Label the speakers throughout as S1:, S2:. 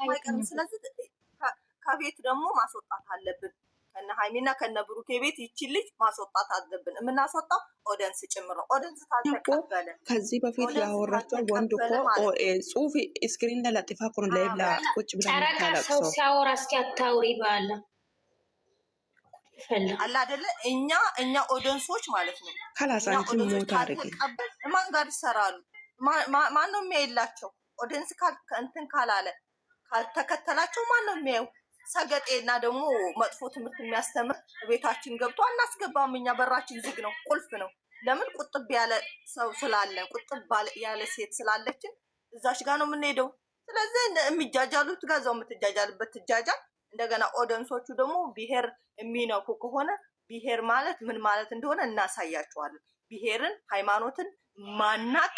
S1: አይቀርም። ስለዚህ ከቤት ደግሞ ማስወጣት አለብን። ከነ ሃይሚና ከነ ብሩኬ ቤት ይቺ ልጅ ማስወጣት አለብን። የምናስወጣው ኦዲየንስ ጭምር ነው። ኦዲየንስ ታልተቀበለ
S2: ከዚህ በፊት ያወራቸው ወንድ እኮ ጽሁፍ ስክሪን ለጥፋ ኩን ለይብላ ቁጭ ብላ
S3: ሰው ሲያወራ እስኪ አታውሪ ባለ
S1: አላ አይደለ እኛ ኦዲየንሶች ማለት ነው።
S2: ካላሳንቺ ሞት አድርጊ
S1: ማን ጋር ይሰራሉ? ማን ነው የሚያይላቸው? ኦዲየንስ እንትን ካላለ ካልተከተላቸው ማን ነው የሚያየው? ሰገጤና ደግሞ መጥፎ ትምህርት የሚያስተምር ቤታችን ገብቶ አናስገባም። እኛ በራችን ዝግ ነው፣ ቁልፍ ነው። ለምን? ቁጥብ ያለ ሰው ስላለን፣ ቁጥብ ያለ ሴት ስላለችን እዛች ጋር ነው የምንሄደው። ስለዚህ የሚጃጃሉት ጋር እዛው የምትጃጃልበት ትጃጃል። እንደገና ኦዲየንሶቹ ደግሞ ብሔር የሚነኩ ከሆነ ብሔር ማለት ምን ማለት እንደሆነ እናሳያቸዋለን። ብሔርን ሃይማኖትን ማናቅ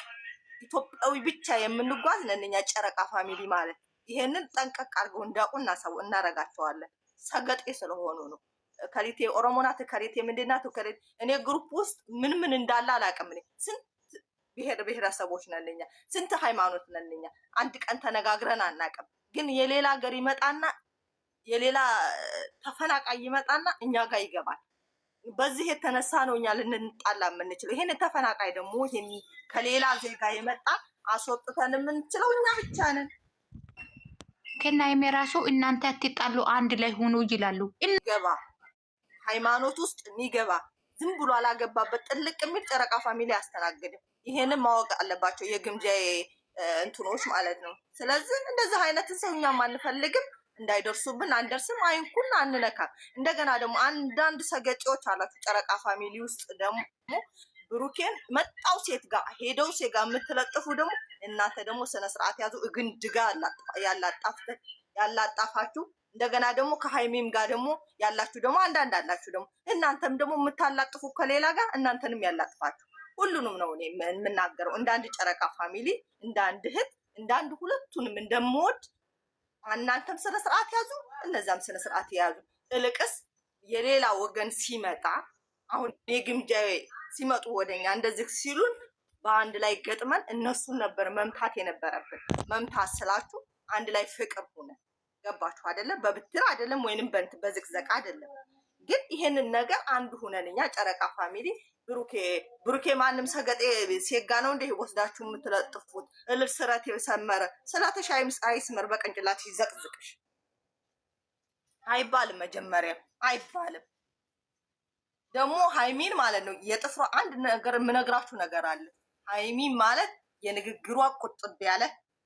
S1: ኢትዮጵያዊ ብቻ የምንጓዝ ነንኛ ጨረቃ ፋሚሊ ማለት። ይሄንን ጠንቀቅ አድርገው እንዳውቁ እናረጋቸዋለን። ሰገጤ ስለሆኑ ነው። ከሪቴ ኦሮሞናት ከሪቴ ምንድናት ከሪቴ እኔ ግሩፕ ውስጥ ምን እንዳለ አላውቅም። እኔ ስንት ብሔረሰቦች ነንኛ፣ ስንት ሃይማኖት ነንኛ። አንድ ቀን ተነጋግረን አናውቅም። ግን የሌላ ሀገር ይመጣና የሌላ ተፈናቃይ ይመጣና እኛ ጋር ይገባል። በዚህ የተነሳ ነው እኛ ልንጣላ የምንችለው። ይሄን ተፈናቃይ ደግሞ ይሄን ከሌላ ዜጋ የመጣ አስወጥተን የምንችለው እኛ ብቻ ነን።
S3: ከናይም የራሱ እናንተ አትጣሉ አንድ ላይ ሆኖ ይላሉ።
S1: ገባ ሃይማኖት ውስጥ የሚገባ ዝም ብሎ አላገባበት ጥልቅ የሚል ጨረቃ ፋሚሊ አያስተናግድም። ይሄንን ማወቅ አለባቸው የግምጃ እንትኖች ማለት ነው። ስለዚህ እንደዚህ አይነትን ሰው እኛም አንፈልግም። እንዳይደርሱብን አንደርስም፣ አይንኩን አንነካም። እንደገና ደግሞ አንዳንድ ሰገጤዎች አላችሁ ጨረቃ ፋሚሊ ውስጥ ደግሞ ብሩኬን መጣው ሴት ጋር ሄደው ሴት ጋር የምትለጥፉ ደግሞ እናንተ ደግሞ ስነ ስርዓት ያዙ። እግንድጋ ያላጣፋችሁ እንደገና ደግሞ ከሃይሚም ጋር ደግሞ ያላችሁ ደግሞ አንዳንድ አላችሁ ደግሞ እናንተም ደግሞ የምታላጥፉ ከሌላ ጋር እናንተንም ያላጥፋችሁ። ሁሉንም ነው እኔ የምናገረው እንዳንድ ጨረቃ ፋሚሊ እንዳንድ እህት እንዳንድ ሁለቱንም እንደምወድ እናንተም ስነ ስርዓት ያዙ፣ እነዛም ስነ ስርዓት ያዙ። እልቅስ የሌላ ወገን ሲመጣ አሁን የግምጃ ሲመጡ ወደኛ እንደዚህ ሲሉን በአንድ ላይ ገጥመን እነሱን ነበር መምታት የነበረብን። መምታት ስላችሁ አንድ ላይ ፍቅር ሆነ። ገባችሁ አይደለም? በብትር አይደለም ወይንም በዝቅዘቅ አይደለም። ግን ይሄንን ነገር አንድ ሆነን እኛ ጨረቃ ፋሚሊ ብሩኬ ማንም ሰገጤ ሴጋ ነው እንደ ወስዳችሁ የምትለጥፉት። እልል ስረት የሰመረ ስለተሽ አይስመር በቅንጭላት ይዘቅዝቅሽ አይባልም። መጀመሪያ አይባልም። ደግሞ ሃይሚን ማለት ነው የጥፍሯ አንድ ነገር የምነግራችሁ ነገር አለ። ሃይሚን ማለት የንግግሯ ቁጥብ ያለ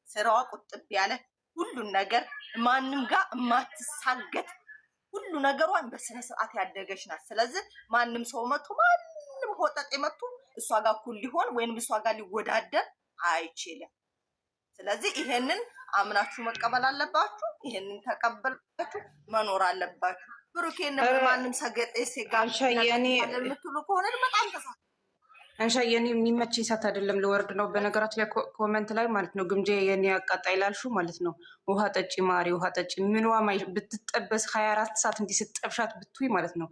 S1: ስራዋ ቁጥብ ያለ ሁሉን ነገር ማንም ጋር የማትሳገጥ ሁሉ ነገሯን በስነ ስርዓት ያደገች ናት። ስለዚህ ማንም ሰው መጥቶ ማንም ሆጠጤ መጥቶ እሷ ጋር እኩል ሊሆን ወይንም እሷ ጋር ሊወዳደር አይችልም። ስለዚህ ይሄንን አምናችሁ መቀበል አለባችሁ። ይሄንን ተቀበላችሁ መኖር አለባችሁ። ብሩኬን በማንም ሰገጤ ሲጋር የምትሉ ከሆነ በጣም ተሳሳተ።
S2: አንሻየኔ የሚመችኝ ሰዓት አይደለም፣ ልወርድ ነው። በነገራችን ላይ ኮመንት ላይ ማለት ነው ግምጄ የኔ አቃጣይ ላልሹ ማለት ነው ውሃ ጠጪ ማሪ ውሃ ጠጪ ምንዋ ብትጠበስ 24 ሰዓት እንዲህ ስትጠብሻት ብትይ ማለት ነው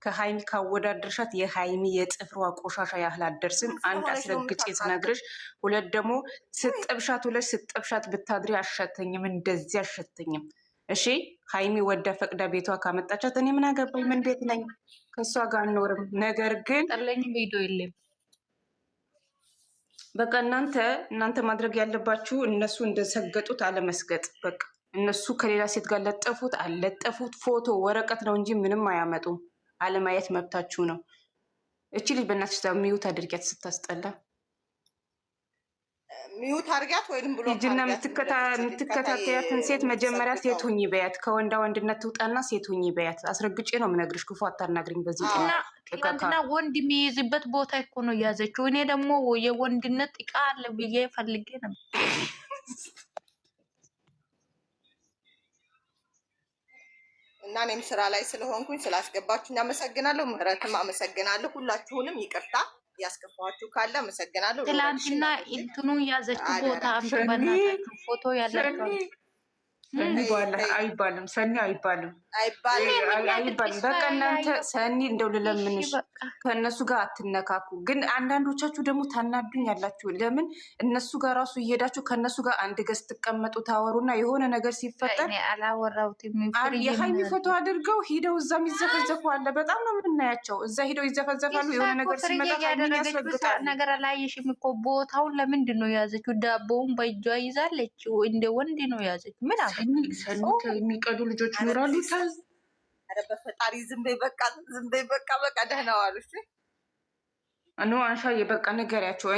S2: ከሃይሚ ካወዳደርሻት የሃይሚ የጥፍሯ ቆሻሻ ያህል አደርስም። አንድ አስረግጬ ስነግርሽ፣ ሁለት ደግሞ ስትጠብሻት ብታድሪ አሸተኝም፣ እንደዚህ አሸተኝም። እሺ ሃይሚ ወዳ ፈቅዳ ቤቷ ካመጣቻት እኔ ምን አገባኝ? ምን ቤት ነኝ? ከእሷ ጋር አንኖርም። ነገር ግን
S3: ጠለኝ ቪዲዮ የለም።
S2: በቃ እናንተ ማድረግ ያለባችሁ እነሱ እንደሰገጡት አለመስገጥ። በቃ እነሱ ከሌላ ሴት ጋር ለጠፉት አልለጠፉት ፎቶ ወረቀት ነው እንጂ ምንም አያመጡም። አለማየት መብታችሁ ነው። እቺ ልጅ በእናትሽ ሚዩት አድርጊያት፣ ስታስጠላ
S1: ሚዩት አድርጊያት። ወይንም ብሎ
S2: ልጅና የምትከታተያትን ሴት መጀመሪያ ሴት ሁኚ በያት። ከወንዳ ወንድነት ትውጣና ሴት ሁኚ በያት። አስረግጬ ነው የምነግርሽ። ክፉ አታናግሪኝ በዚህ
S3: ትናንትና ወንድ የሚይዝበት ቦታ እኮ ነው የያዘችው። እኔ ደግሞ የወንድነት እቃ አለ ብዬ ፈልጌ ነበር።
S1: እና እኔም ስራ ላይ ስለሆንኩኝ ስላስገባችሁ አመሰግናለሁ። ምህረትም አመሰግናለሁ። ሁላችሁንም ይቅርታ ያስከፋችሁ ካለ አመሰግናለሁ።
S3: ትላንትና እንትኑ ያዘችው ቦታ አንተበናታችሁ ፎቶ ያላችሁ
S2: አይባልም፣ ሰኒ አይባልም። አይባልም። በቃ እናንተ ሰኒ እንደው ልለምንሽ ከእነሱ ጋር አትነካኩ። ግን አንዳንዶቻችሁ ደግሞ ታናዱኝ ያላችሁ ለምን እነሱ ጋር ራሱ እየሄዳችሁ ከእነሱ ጋር አንድ ገዝ ትቀመጡ ታወሩና የሆነ ነገር ሲፈጠር የሀይሚ ፎቶ አድርገው ሂደው እዛ የሚዘፈዘፉ አለ። በጣም ነው የምናያቸው። እዛ ሂደው ይዘፈዘፋሉ። የሆነ ነገር ሲመጣ ሀይሚን ያስረግጣሉ።
S3: ነገር አላየሽም እኮ ቦታውን ለምንድን ነው የያዘችው? ዳቦውን በእጇ ይዛለች። እንደ ወንድ ነው የያዘችው። ምን
S2: የሚቀዱ ልጆች ይኖራሉ።
S1: ኧረ በፈጣሪ ዝም በይ በቃ፣ ዝም በይ በቃ፣ በቃ ደህና ዋሉ።
S2: ኖ አንሻዬ በቃ ንገሪያቸው።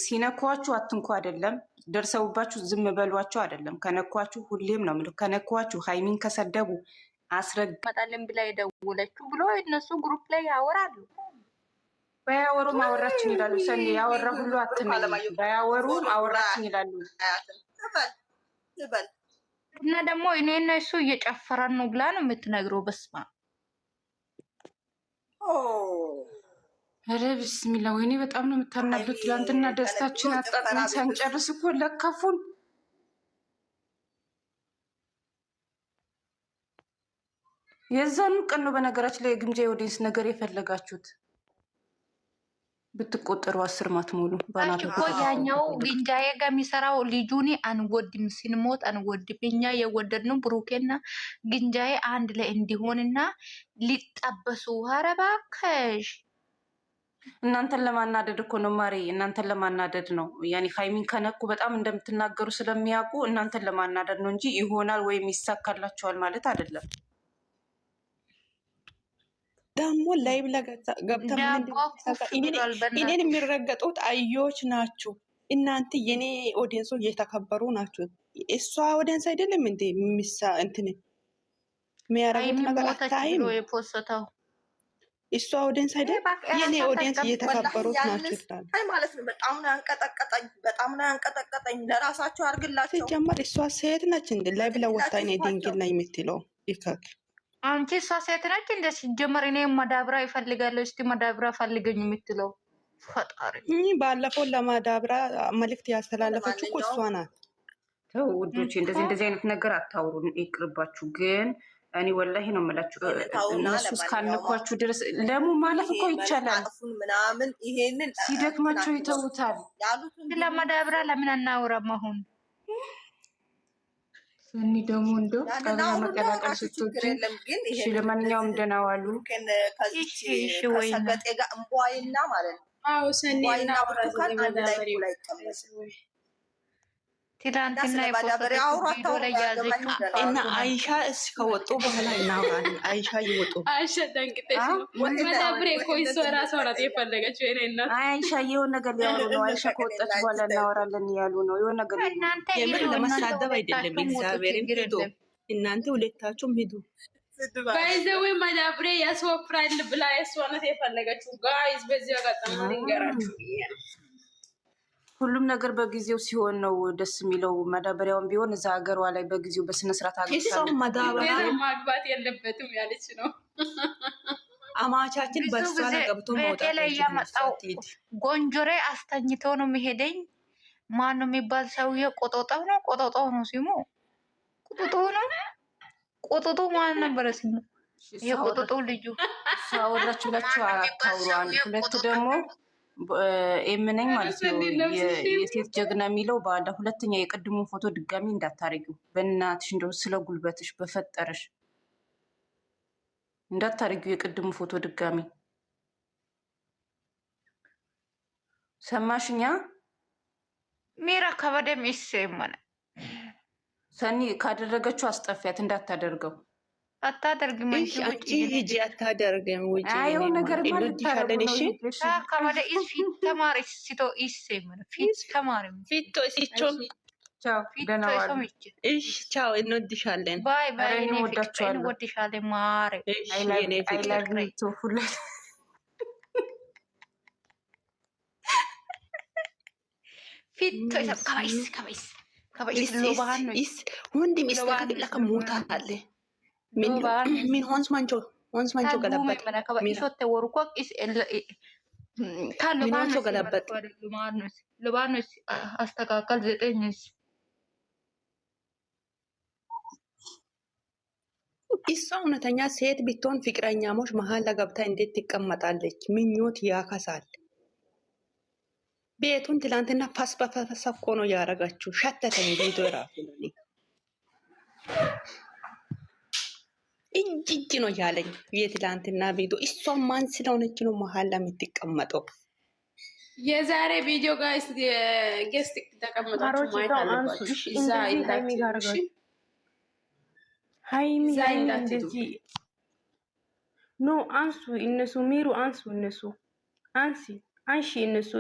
S2: ሲነኳችሁ አትንኩ አይደለም፣ ደርሰውባችሁ ዝም በሏቸው አይደለም። ከነኳችሁ ሁሌም ነው የምልህ፣ ከነኳችሁ ሀይሚን ከሰደቡ
S3: መጣልን ብላ የደወለችው ብሎ እነሱ ግሩፕ ላይ ያወራሉ።
S2: ባያወሩም አወራችን ይላሉ። ሰኒ ያወራ ሁሉ አትመኝ። ባያወሩም አወራችን ይላሉ።
S3: እና ደግሞ እኔና እሱ እየጨፈረን ነው ብላ ነው የምትነግረው። በስማ
S2: ኧረ ብስሚላ ወይኔ በጣም ነው የምታናዱት። ትላንትና ደስታችን አጣጥመን ሳንጨርስ እኮ ለከፉን። የዛኑ ቀን ነው በነገራችን ላይ የግምጃ የኦዲየንስ ነገር የፈለጋችሁት። ብትቆጠሩ 10 ማትሞሉ
S3: እኮ ያኛው ግንጃዬ ጋር የሚሰራው ልጁኒ አንወድም፣ ስንሞት አንወድም። እኛ የወደድነው ብሩኬና ግንጃዬ አንድ ላይ እንዲሆንና ሊጠበሱ። ኧረ እባክሽ
S2: እናንተን ለማናደድ እኮ ነው ማሪ፣ እናንተን ለማናደድ ነው። ያኔ ሀይሚን ከነኩ በጣም እንደምትናገሩ ስለሚያውቁ እናንተን ለማናደድ ነው እንጂ ይሆናል ወይም ይሳካላቸዋል ማለት አይደለም።
S4: ደግሞ ላይ ብላ ገብታ እኔን የሚረገጡት አዮች ናችሁ እናንተ። የኔ ኦዲየንሶ እየተከበሩ ናችሁ። እሷ ኦዲየንስ አይደለም እንዴ? ሚሳ እንትን የሚያረጉት ነገር አታይም? እሷ ኦዲየንስ አይደለም? የኔ ኦዲየንስ እየተከበሩት ናችሁ ይላል
S1: ማለት ነው። በጣም ነው ያንቀጠቀጠኝ፣ በጣም ነው ያንቀጠቀጠኝ። ለራሳቸው አርግላቸው።
S4: ሲጀመር እሷ ሴት ነች እንዴ? ላይ ብላ ወጣ እኔ ድንግል ላይ የምትለው ይከክ
S3: አንቺ እሷ ሴት ነች እንደ ሲጀመር እኔ ማዳብራ ይፈልጋለሁ። እስቲ ማዳብራ ፈልገኝ የምትለው ፈጣሪ።
S4: ባለፈው ለማዳብራ መልዕክት ያስተላለፈችው እኮ እሷ ናት።
S2: ተው ውዶቼ፣ እንደዚህ አይነት ነገር አታውሩ፣ ይቅርባችሁ። ግን እኔ ወላሂ ነው የምላችሁ እነሱ እስካልነኳችሁ ድረስ ለሙ ማለፍ እኮ ይቻላል።
S1: ምናምን ይሄንን
S2: ሲደክማቸው ይተውታል።
S3: ለማዳብራ ለምን አናውራም አሁን?
S2: እኔ ደግሞ እንደው ቀበሌ መቀላቀል ስትወጪ እሺ። ለማንኛውም ደህና ዋሉ።
S1: ከሰገጤ ጋር እምቧይና ማለት ነው።
S5: አዎ ሰኔና
S1: ብርቱካን አንድ ላይ ይቀመጥ።
S3: ትላንትና የፖስተው ቪዲዮ ላይ ያዘችው
S4: እና አይሻ እስከወጡ በኋላ እናወራለን። አይሻ ይወጡ።
S5: አይሻ ደንግጠሽ ነው መዳብሬ እኮ እሷ እራሷ ናት የፈለገችው። እኔ እና
S2: አይሻ የሆነ ነገር ሊያወሩ ነው። አይሻ ከወጣች በኋላ እናወራለን እያሉ ነው። የሆነ ነገር
S4: የምር ለመሳደብ አይደለም። እግዚአብሔርን ሂዱ እናንተ ሁለታችሁም ሂዱ።
S5: ባይዘዌ መዳብሬ ያስወፍራል ብላ የእሷ ናት የፈለገችው። ጋይዝ በዚህ አጋጣሚ ንገራችሁ
S2: ሁሉም ነገር በጊዜው ሲሆን ነው ደስ የሚለው። ማዳበሪያውን ቢሆን እዛ ሀገሯ ላይ በጊዜው በስነስርዓት
S5: አግኝታ ማግባት የለበትም ያለች ነው።
S4: አማቻችን በሷ ላይ ገብቶ መውጣት
S3: ላይ ያመጣው ጎንጆሬ አስተኝቶ ነው የሚሄደኝ። ማን ነው የሚባል ሰውዬ? ቆጦጣው ነው ሲሙ ቆጦጦ ነው። ቆጦጦ ማን ነበረ ሲሙ? የቆጦጦ ልጁ
S2: ሳወራችሁላችሁ አታውሩ። አንድ ሁለት ደግሞ ኤምነኝ ማለት ነው። የሴት ጀግና የሚለው ባለ ሁለተኛ የቅድሙን ፎቶ ድጋሚ እንዳታረጊው በእናትሽ፣ እንደው ስለ ጉልበትሽ በፈጠረሽ እንዳታረጊው የቅድሙ ፎቶ ድጋሚ። ሰማሽኛ?
S3: ሚራ ከበደም ይሰማና
S2: ሰኒ ካደረገችው አስጠፊያት፣ እንዳታደርገው።
S3: አታደርግም እንጂ
S4: ውጪ ሂጂ። አታደርግም ውጪ።
S2: አይው ነገር ማለት ታረጉ።
S3: እሺ ከበደ ፊት ተማሪ ሲቶ ይሰማና ፊት ተማሪ
S4: ፊቶ ሲቾ
S2: ቻው፣ ደህና ዋሉ።
S4: እሺ ቻው፣ እንወድሻለን።
S3: ባይ ባይ።
S2: እኔ ወዳችኋለሁ።
S3: እንወድሻለን ማሬ።
S2: አይ ላቭ ዩ ቱ ፉል
S3: ፊቶ ከበይስ ሎባን ነው
S4: ወንድ ሚስተካከል ለከሞታ አለ ምን ሆንስ ማንቾ ገለበጥ
S3: ሶተ ወርቆ
S4: ማንቾ ገለበጥ
S3: ልባኖስ አስተካከል 9
S4: እሷ እውነተኛ ሴት ብትሆን ፍቅረኛሞች መሀል ለገብታ እንዴት ትቀመጣለች? ምኞት ያከሳል። ቤቱን ትላንትና ፓስ በፈሰ እኮ ነው ያረጋችሁ። ሸተተኝ ቤቱ ራሱ እጅ ነው ያለኝ የትላንትና ቪዲዮ። እሷ ማን ስለሆነች ነው መሀል ለምትቀመጠው?
S5: የዛሬ ቪዲዮ ጋይስ ጌስት ተቀምጣችሁ ማየት አለባችሁ። እዛ ይላችሁ
S6: ሃይሚ እንደዚህ ኖ አንሱ እነሱ ሚሩ አንሱ እነሱ አንሺ እነሱ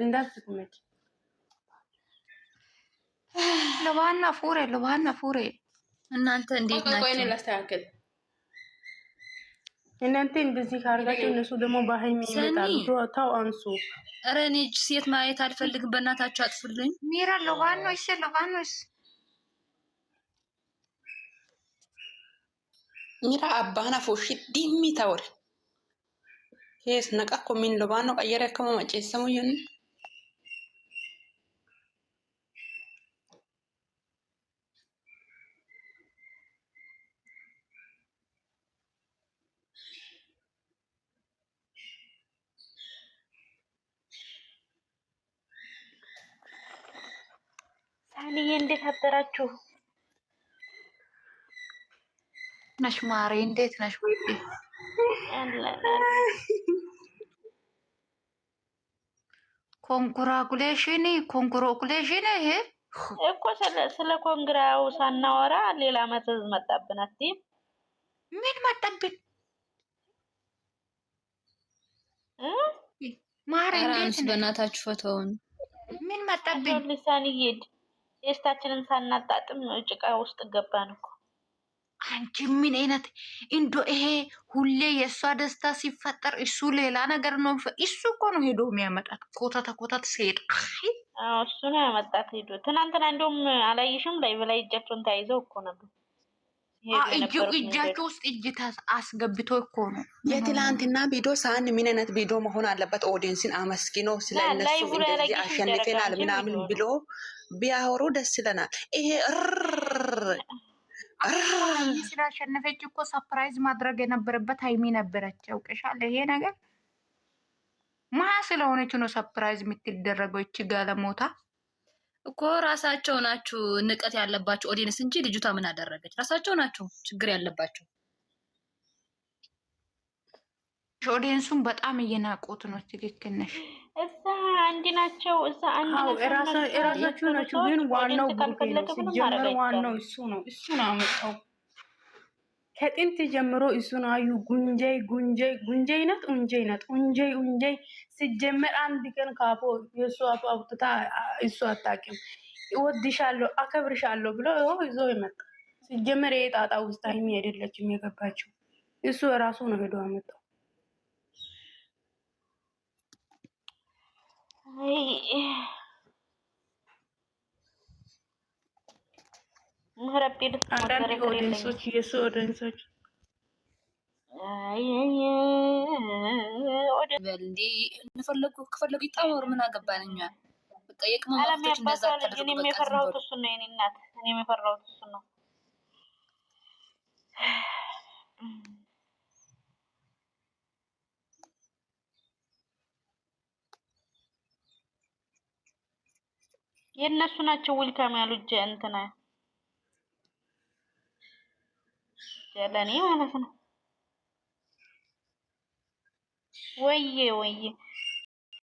S6: እንዳትስቁመች
S3: ለባና ፉሬ እናንተ እንዴት ናችሁ?
S5: ቆይ ላስተካክል።
S6: እናንተ እንደዚህ ካርጋችሁ እነሱ ደግሞ በሃይሚ ይመጣሉ። ታው አንሱ።
S3: ኧረ እኔ ሴት ማየት አልፈልግም። በእናታችሁ አጥፉልኝ። ሚራ ለባኖስ
S4: ሚራ አባና ፎሺ ዲሚ ታወር ሄስ ነቃ ኮሚን ለባኖ ቀየረ ከመ መጨሰሙ ይሁን
S7: ሳኒዬ እንዴት አደራችሁ?
S3: ነሽ ማሬ እንዴት ነሽ? ወይ ኮንግራኩሌሽን ይሄ
S7: እኮ ስለ ኮንግራው ሳናወራ ሌላ መዘዝ መጣብን።
S3: ምን መጣብን? ማሬ እንዴት በእናታችሁ ፈተውን ምን መጣብን?
S7: ልሳንዬ ደስታችንን ሳናጣጥም ጭቃ ውስጥ ገባን እኮ።
S3: አንቺ ምን አይነት እንዶ ይሄ ሁሌ የእሷ ደስታ ሲፈጠር እሱ ሌላ ነገር ነው። እሱ እኮ ነው ሄዶ የሚያመጣት ኮተት ሴት።
S7: አዎ እሱ ነው ያመጣት ሄዶ። ትናንትና እንደውም አላየሽም? ላይ በላይ እጃቸውን ተያይዘው እኮ ነበር።
S3: እጃቸው ውስጥ እጅ አስገብቶ እኮ ነው።
S4: የትላንትና ቪዲዮ ሳን ምን አይነት ቪዲዮ መሆን አለበት? ኦዲየንስን አመስግኖ ስለነሱ እንደዚህ አሸንፈናል ምናምን ብሎ ቢያወሩ ደስ ይለናል። ይሄ
S3: ስላሸነፈች እኮ ሰፕራይዝ ማድረግ የነበረበት ሃይሚ ነበረች። ያውቅሻል ይሄ ነገር ማ ስለሆነች ነው ሰፕራይዝ የምትደረገው። እቺ ጋለሞታ
S8: እኮ ራሳቸው ናችሁ ንቀት ያለባቸው ኦዲየንስ እንጂ ልጅቷ ምን አደረገች? ራሳቸው ናቸው ችግር ያለባቸው።
S3: ኦዲየንሱን በጣም እየናቁት ነው። ትክክል ነሽ።
S7: እዛ አንድ ናቸው። እዛ አንድ
S6: ራሳቸው ናቸው። ግን ዋናው ብሩኬ ነው። ሲጀመር ዋናው እሱ ነው አመጣው። ከጥንት ጀምሮ እሱን አዩ ጉንጀይ ናት። ሲጀመር አንድ ቀን ካፖ የእሱ አፍ አውጥታ እሱ አታውቅም። እወድሻለሁ አከብርሻለሁ ብሎ ይዞ ይመጣ። ሲጀመር የጣጣ ውስጥ ሃይሚ አይደለችም የገባችው። እሱ ራሱ ነው ሄዶ አመጣው። አንዳንድ ኦዲየንሶች የሱ ኦዲየንሶች
S8: ከፈለጉ ይጣወሩ ምን አገባን እኛ። በቃ የቅመማቶች እንደዛ ተደርጎ
S7: እኔ የፈራሁት እሱ ነው። የኔ እናት እኔ የፈራሁት እሱ ነው። የእነሱ ናቸው ዌልካም ያሉት እንትና ለኔ ማለት ነው። ወይዬ